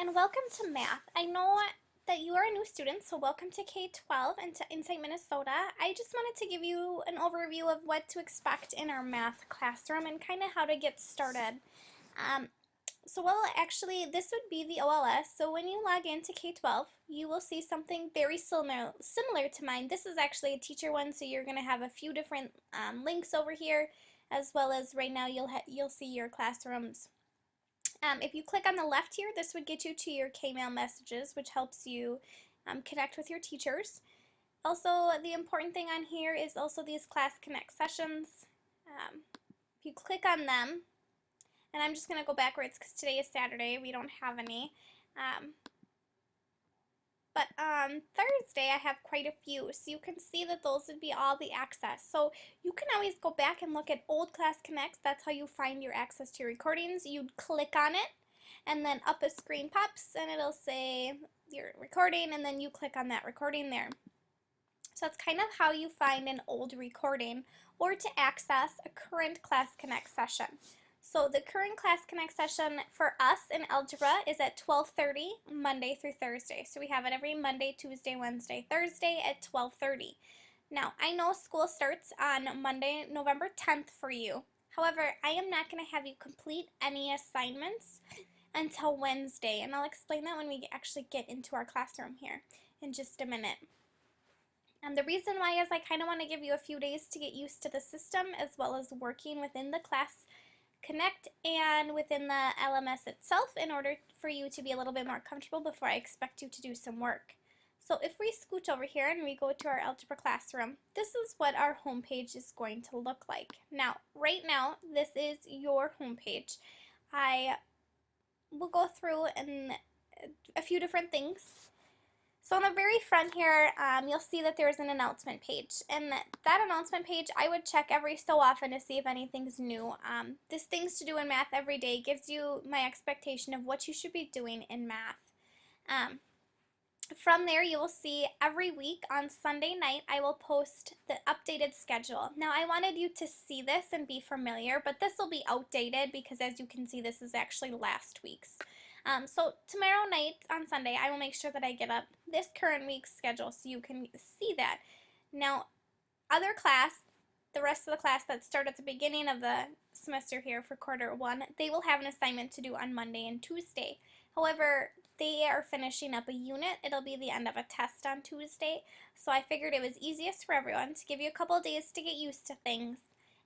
and welcome to math. I know that you are a new student, so welcome to K-12 and to Insight Minnesota. I just wanted to give you an overview of what to expect in our math classroom and kind of how to get started. Actually, this would be the OLS. So when you log into K-12, you will see something very similar to mine. This is actually a teacher one, so you're going to have a few different links over here, as well as right now you'll see your classrooms. If you click on the left here, this would get you to your K-mail messages, which helps you connect with your teachers. Also, the important thing on here is also these Class Connect sessions. If you click on them, and I'm just going to go backwards because today is Saturday, we don't have any. But on Thursday, I have quite a few, so you can see that those would be all the access. So you can always go back and look at old Class Connects. That's how you find your access to your recordings. You'd click on it, and then up a screen pops, and it'll say your recording, and then you click on that recording there. So that's kind of how you find an old recording or to access a current Class Connect session. So the current Class Connect session for us in algebra is at 12:30 Monday through Thursday. So we have it every Monday, Tuesday, Wednesday, Thursday at 12:30. Now, I know school starts on Monday, November 10th for you. However, I am not going to have you complete any assignments until Wednesday, and I'll explain that when we actually get into our classroom here in just a minute. And the reason why is I kind of want to give you a few days to get used to the system as well as working within the Class Connect and within the LMS itself in order for you to be a little bit more comfortable before I expect you to do some work. So if we scooch over here and we go to our algebra classroom, this is what our homepage is going to look like. Now, right now, this is your homepage. I will go through a few different things. So on the very front here, you'll see that there's an announcement page. And that announcement page, I would check every so often to see if anything's new. This Things to Do in Math Every Day gives you my expectation of what you should be doing in math. From there, you will see every week on Sunday night, I will post the updated schedule. Now, I wanted you to see this and be familiar, but this will be outdated because as you can see, this is actually last week's. So tomorrow night on Sunday, I will make sure that I get up this current week's schedule so you can see that. Now, other class, the rest of the class that start at the beginning of the semester here for quarter one, they will have an assignment to do on Monday and Tuesday. However, they are finishing up a unit. It'll be the end of a test on Tuesday, so I figured it was easiest for everyone to give you a couple of days to get used to things.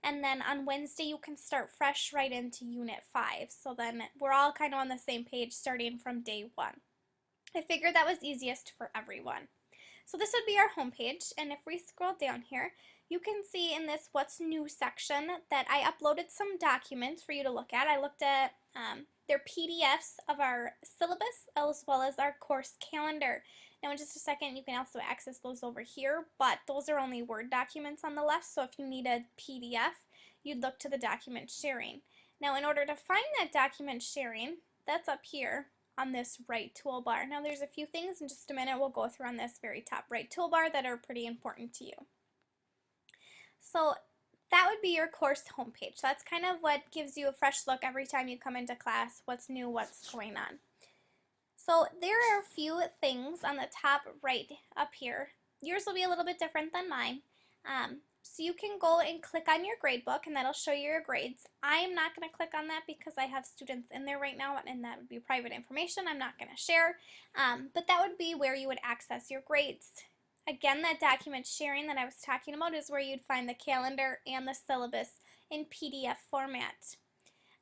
And then on Wednesday, you can start fresh right into Unit 5. So then we're all kind of on the same page starting from day one. I figured that was easiest for everyone. So this would be our homepage. And if we scroll down here, you can see in this What's New section that I uploaded some documents for you to look at. I looked at their PDFs of our syllabus as well as our course calendar. Now in just a second you can also access those over here, but those are only Word documents on the left, so if you need a PDF, you'd look to the document sharing. Now in order to find that document sharing, that's up here on this right toolbar. Now there's a few things in just a minute we'll go through on this very top right toolbar that are pretty important to you. So that would be your course homepage. That's kind of what gives you a fresh look every time you come into class, what's new, what's going on. So there are a few things on the top right up here. Yours will be a little bit different than mine. So you can go and click on your grade book and that'll show you your grades. I'm not going to click on that because I have students in there right now and that would be private information I'm not going to share. But that would be where you would access your grades. Again, that document sharing that I was talking about is where you'd find the calendar and the syllabus in PDF format.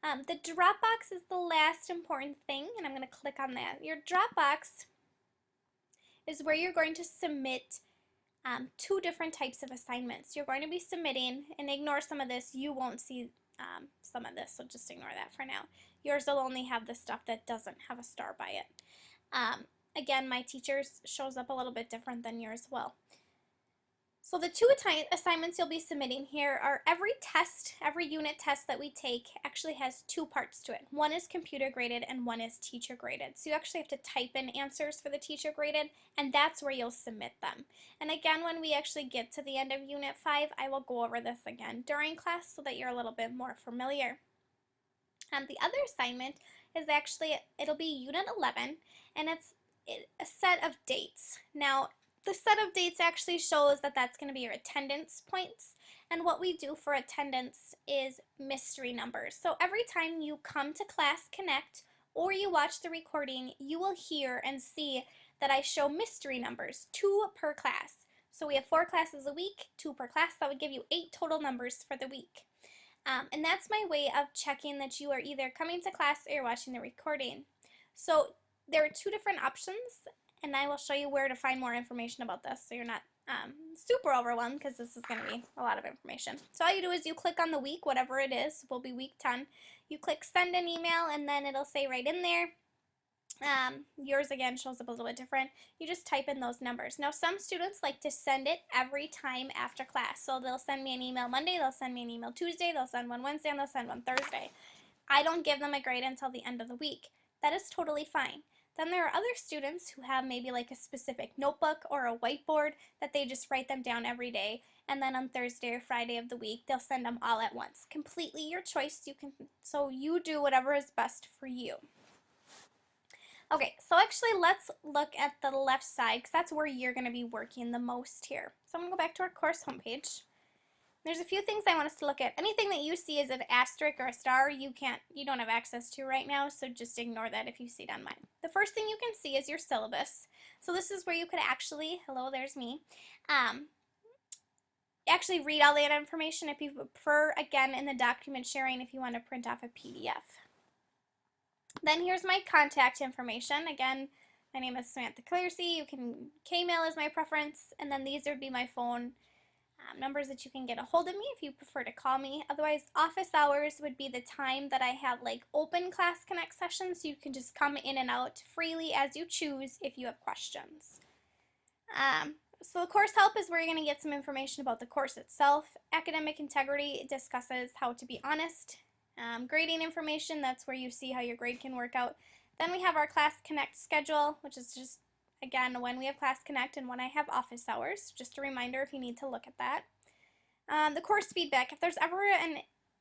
The Dropbox is the last important thing, and I'm going to click on that. Your Dropbox is where you're going to submit two different types of assignments. You're going to be submitting, and ignore some of this, you won't see some of this, so just ignore that for now. Yours will only have the stuff that doesn't have a star by it. Again, my teacher's shows up a little bit different than yours will. So the two assignments you'll be submitting here are every unit test that we take actually has two parts to it. One is computer graded and one is teacher graded. So you actually have to type in answers for the teacher graded and that's where you'll submit them. And again, when we actually get to the end of Unit 5, I will go over this again during class so that you're a little bit more familiar. The other assignment is actually, it'll be Unit 11, and it's a set of dates. Now, the set of dates actually shows that that's going to be your attendance points, and what we do for attendance is mystery numbers. So every time you come to Class Connect or you watch the recording, you will hear and see that I show mystery numbers, 2 per class. So we have 4 classes a week, 2 per class. That would give you 8 total numbers for the week. And that's my way of checking that you are either coming to class or you're watching the recording. So there are 2 different options, and I will show you where to find more information about this so you're not super overwhelmed, because this is going to be a lot of information. So all you do is you click on the week, whatever it is, will be week 10. You click send an email, and then it'll say right in there, yours again shows up a little bit different. You just type in those numbers. Now some students like to send it every time after class. So they'll send me an email Monday, they'll send me an email Tuesday, they'll send one Wednesday, and they'll send one Thursday. I don't give them a grade until the end of the week. That is totally fine. Then there are other students who have maybe like a specific notebook or a whiteboard that they just write them down every day, and then on Thursday or Friday of the week they'll send them all at once. Completely your choice. So you do whatever is best for you. Okay, so actually let's look at the left side, because that's where you're going to be working the most here. So I'm going to go back to our course homepage. There's a few things I want us to look at. Anything that you see as an asterisk or a star, you don't have access to right now, so just ignore that if you see it on mine. The first thing you can see is your syllabus. So this is where you could actually, hello, there's me, actually read all that information if you prefer, again, in the document sharing if you want to print off a PDF. Then here's my contact information. Again, my name is Samantha Clearsey. You can, K-mail is my preference, and then these would be my phone numbers that you can get a hold of me if you prefer to call me. Otherwise, office hours would be the time that I have like open Class Connect sessions, so you can just come in and out freely as you choose if you have questions. So the course help is where you're going to get some information about the course itself. Academic integrity discusses how to be honest. Grading information, that's where you see how your grade can work out. Then we have our Class Connect schedule, which is just, again, when we have Class Connect and when I have office hours. Just a reminder if you need to look at that. The course feedback, if there's ever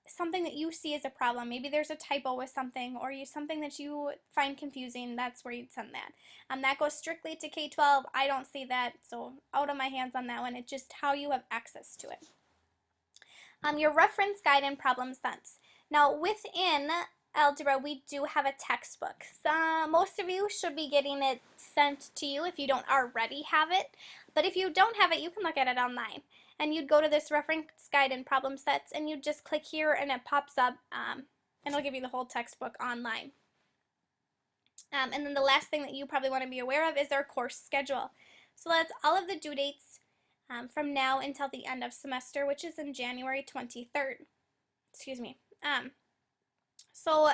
something that you see as a problem, maybe there's a typo with something or something that you find confusing, that's where you'd send that. That goes strictly to K-12. I don't see that, so out of my hands on that one. It's just how you have access to it. Your reference guide and problem sense. Now within algebra we do have a textbook. Most of you should be getting it sent to you if you don't already have it, but if you don't have it, you can look at it online. And you'd go to this reference guide and problem sets, and you'd just click here and it pops up, and it'll give you the whole textbook online. And then the last thing that you probably want to be aware of is our course schedule. So that's all of the due dates from now until the end of semester, which is in January 23rd. Excuse me. So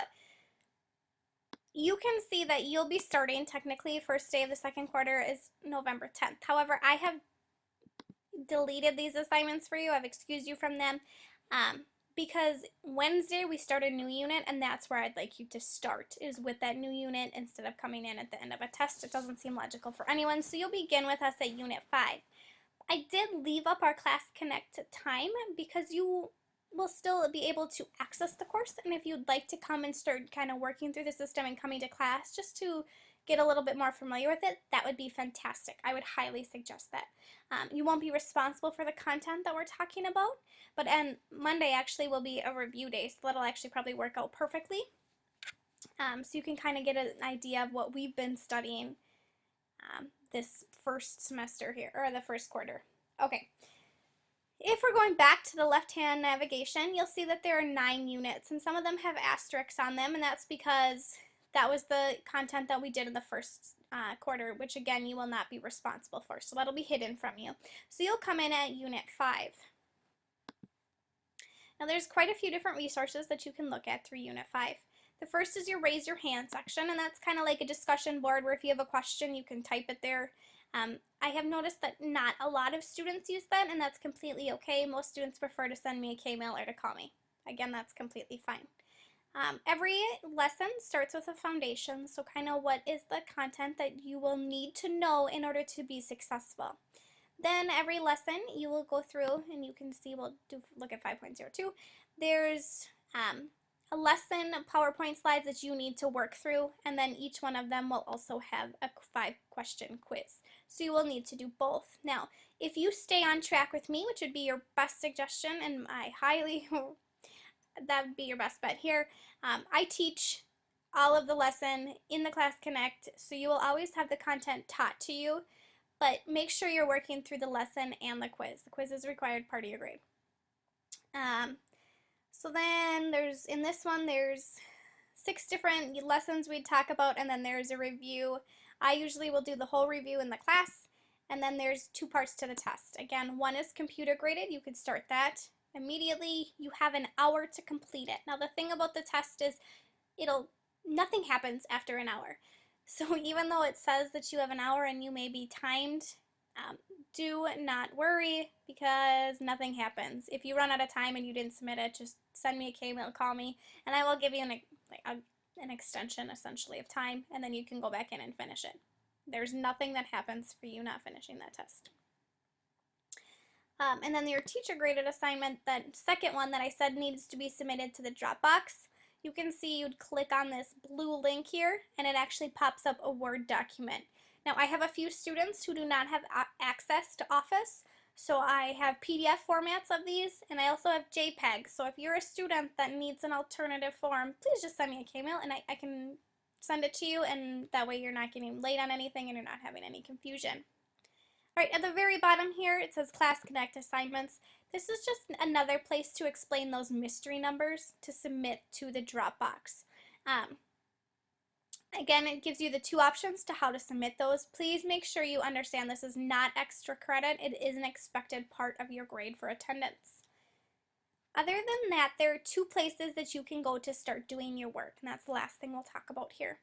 you can see that you'll be starting, technically, first day of the second quarter is November 10th. However, I have deleted these assignments for you. I've excused you from them because Wednesday we start a new unit, and that's where I'd like you to start, is with that new unit instead of coming in at the end of a test. It doesn't seem logical for anyone, so you'll begin with us at Unit 5. I did leave up our Class Connect time because you will still be able to access the course, and if you'd like to come and start kind of working through the system and coming to class just to get a little bit more familiar with it, that would be fantastic. I would highly suggest that. You won't be responsible for the content that we're talking about, but Monday actually will be a review day, so that'll actually probably work out perfectly. So you can kind of get an idea of what we've been studying this first semester here, or the first quarter. Okay. If we're going back to the left-hand navigation, you'll see that there are 9 units, and some of them have asterisks on them, and that's because that was the content that we did in the first quarter, which again you will not be responsible for, so that'll be hidden from you. So you'll come in at Unit 5. Now there's quite a few different resources that you can look at through Unit 5. The first is your raise your hand section, and that's kind of like a discussion board where if you have a question you can type it there. I have noticed that not a lot of students use that, and that's completely okay. Most students prefer to send me a K-mail or to call me. Again, that's completely fine. Every lesson starts with a foundation, so kind of what is the content that you will need to know in order to be successful. Then every lesson you will go through, and you can see, we'll look at 5.02. There's lesson PowerPoint slides that you need to work through, and then each one of them will also have a 5-question quiz. So you will need to do both. Now, if you stay on track with me, which would be your best suggestion, and I highly, that would be your best bet here, I teach all of the lesson in the Class Connect, so you will always have the content taught to you, but make sure you're working through the lesson and the quiz. The quiz is a required part of your grade. So then in this one, there's 6 different lessons we'd talk about, and then there's a review. I usually will do the whole review in the class, and then there's 2 parts to the test. Again, one is computer graded. You could start that immediately. You have an hour to complete it. Now the thing about the test is nothing happens after an hour. So even though it says that you have an hour and you may be timed, do not worry because nothing happens. If you run out of time and you didn't submit it, just send me a K-mail, call me, and I will give you an extension essentially of time, and then you can go back in and finish it. There's nothing that happens for you not finishing that test. And then your teacher graded assignment, that second one that I said needs to be submitted to the Dropbox. You can see you'd click on this blue link here and it actually pops up a Word document. Now I have a few students who do not have access to Office, so I have PDF formats of these, and I also have JPEG. So if you're a student that needs an alternative form, please just send me a K-mail and I can send it to you, and that way you're not getting late on anything and you're not having any confusion. Alright, at the very bottom here it says Class Connect assignments. This is just another place to explain those mystery numbers to submit to the Dropbox. Again, it gives you the 2 options to how to submit those. Please make sure you understand this is not extra credit. It is an expected part of your grade for attendance. Other than that, there are 2 places that you can go to start doing your work, and that's the last thing we'll talk about here.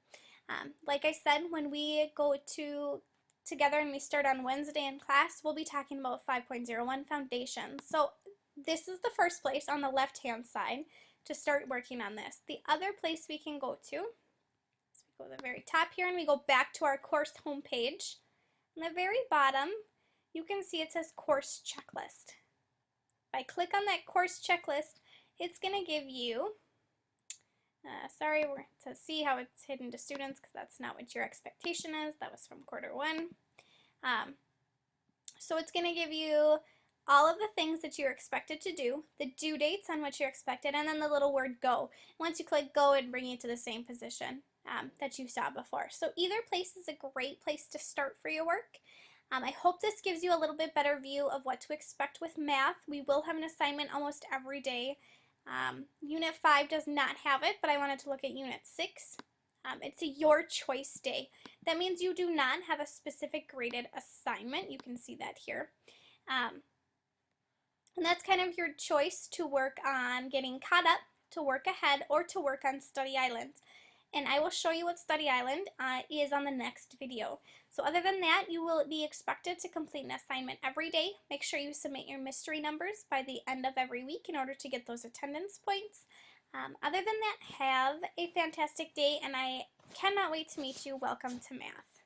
Like I said, when we go together and we start on Wednesday in class, we'll be talking about 5.01 Foundations. So this is the first place on the left-hand side to start working on this. The other place we can go to, go to the very top here and we go back to our course homepage. On the very bottom, you can see it says Course Checklist. If I click on that course checklist, it's going to give you, we're to see how it's hidden to students because that's not what your expectation is. That was from Q1. So it's going to give you all of the things that you're expected to do, the due dates on which you're expected, and then the little word go. Once you click go, it'll bring you to the same position that you saw before. So either place is a great place to start for your work. I hope this gives you a little bit better view of what to expect with math. We will have an assignment almost every day. Unit 5 does not have it, but I wanted to look at Unit 6. It's a your choice day. That means you do not have a specific graded assignment. You can see that here. And that's kind of your choice to work on getting caught up, to work ahead, or to work on Study Island. And I will show you what Study Island is on the next video. So other than that, you will be expected to complete an assignment every day. Make sure you submit your mystery numbers by the end of every week in order to get those attendance points. Other than that, have a fantastic day, and I cannot wait to meet you. Welcome to math.